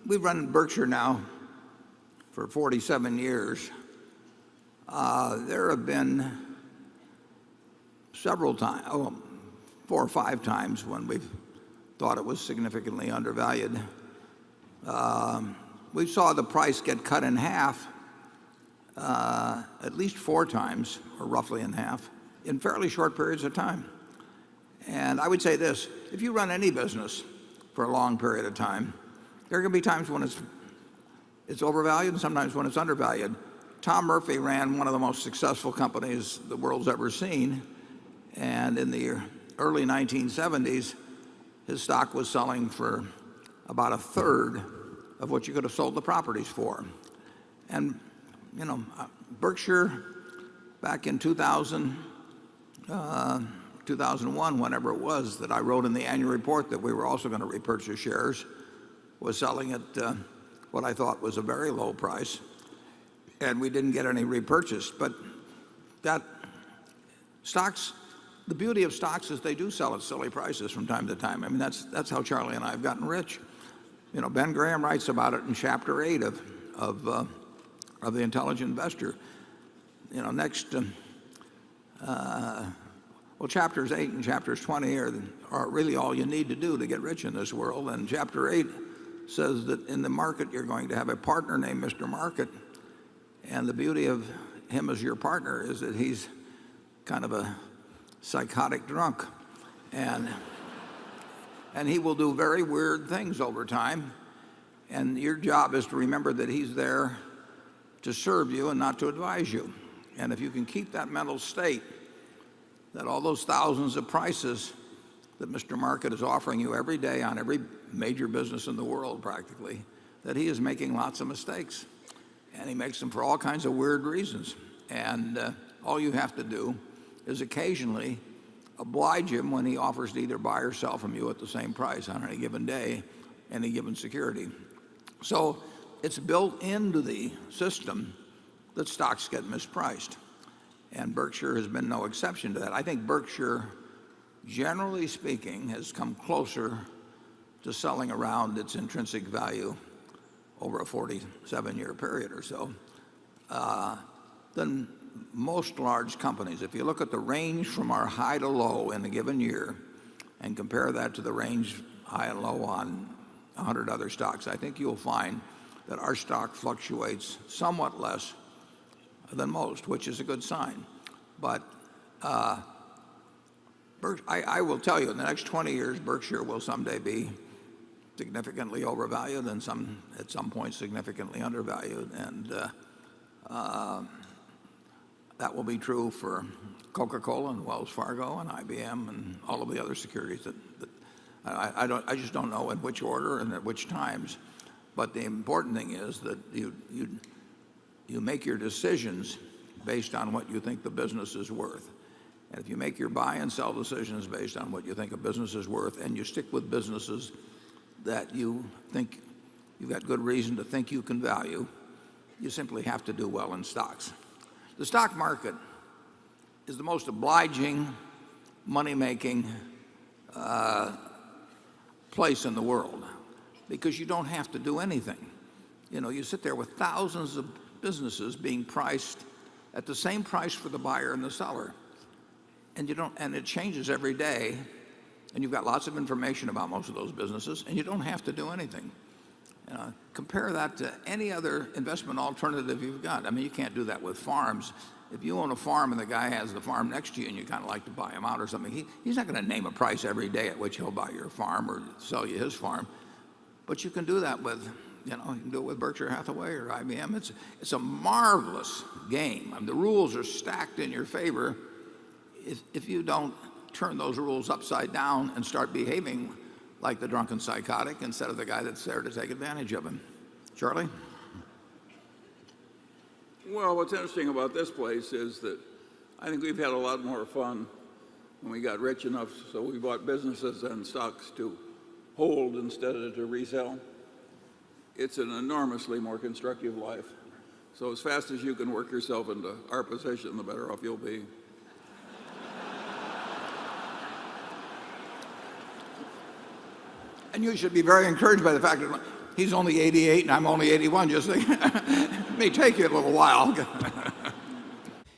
we've run Berkshire now for 47 years. There have been several times, 4 or 5 times when we've thought it was significantly undervalued. We saw the price get cut in half at least 4 times, or roughly in half, in fairly short periods of time. And I would say this: if you run any business for a long period of time, there are going to be times when it's overvalued and sometimes when it's undervalued. Tom Murphy ran one of the most successful companies the world's ever seen, and in the early 1970s, his stock was selling for about a third of what you could have sold the properties for. And Berkshire, back in 2001, whenever it was, that I wrote in the annual report that we were also going to repurchase shares, was selling at what I thought was a very low price, and we didn't get any repurchased. But that stocks, the beauty of stocks is they do sell at silly prices from time to time. I mean, that's how Charlie and I have gotten rich. Ben Graham writes about it in Chapter 8 of The Intelligent Investor. Chapters 8 and chapters 20 are really all you need to do to get rich in this world. And Chapter 8 says that in the market you're going to have a partner named Mr. Market, and the beauty of him as your partner is that he's kind of a psychotic drunk, and he will do very weird things over time, and your job is to remember that he's there to serve you and not to advise you. And if you can keep that mental state, that all those thousands of prices that Mr. Market is offering you every day on every major business in the world practically, that he is making lots of mistakes, and he makes them for all kinds of weird reasons. And all you have to do is occasionally oblige him when he offers to either buy or sell from you at the same price on any given day, any given security. So it's built into the system that stocks get mispriced, and Berkshire has been no exception to that. I think Berkshire, generally speaking, has come closer to selling around its intrinsic value over a 47-year period or so than most large companies. If you look at the range from our high to low in a given year and compare that to the range high and low on 100 other stocks, I think you'll find that our stock fluctuates somewhat less than most, which is a good sign. But I will tell you, in the next 20 years, Berkshire will someday be significantly overvalued and at some point significantly undervalued. And that will be true for Coca-Cola and Wells Fargo and IBM and all of the other securities that I just don't know in which order and at which times. But the important thing is that you make your decisions based on what you think the business is worth. And if you make your buy and sell decisions based on what you think a business is worth, and you stick with businesses that you think you've got good reason to think you can value, you simply have to do well in stocks. The stock market is the most obliging, money-making place in the world because you don't have to do anything. You sit there with thousands of businesses being priced at the same price for the buyer and the seller, and it changes every day, and you've got lots of information about most of those businesses, and you don't have to do anything. Compare that to any other investment alternative you've got. I mean, you can't do that with farms. If you own a farm and the guy has the farm next to you and you kind of like to buy him out or something, he's not going to name a price every day at which he'll buy your farm or sell you his farm. But you can do that with, you can do it with Berkshire Hathaway or IBM. It's a marvelous game. I mean, the rules are stacked in your favor if you don't turn those rules upside down and start behaving like the drunken psychotic instead of the guy that's there to take advantage of him. Charlie? Well, what's interesting about this place is that I think we've had a lot more fun when we got rich enough so we bought businesses and stocks to hold instead of to resell. It's an enormously more constructive life. So as fast as you can work yourself into our position, the better off you'll be. And you should be very encouraged by the fact that He's only 88 and I'm only 81. Just think, it may take you a little while.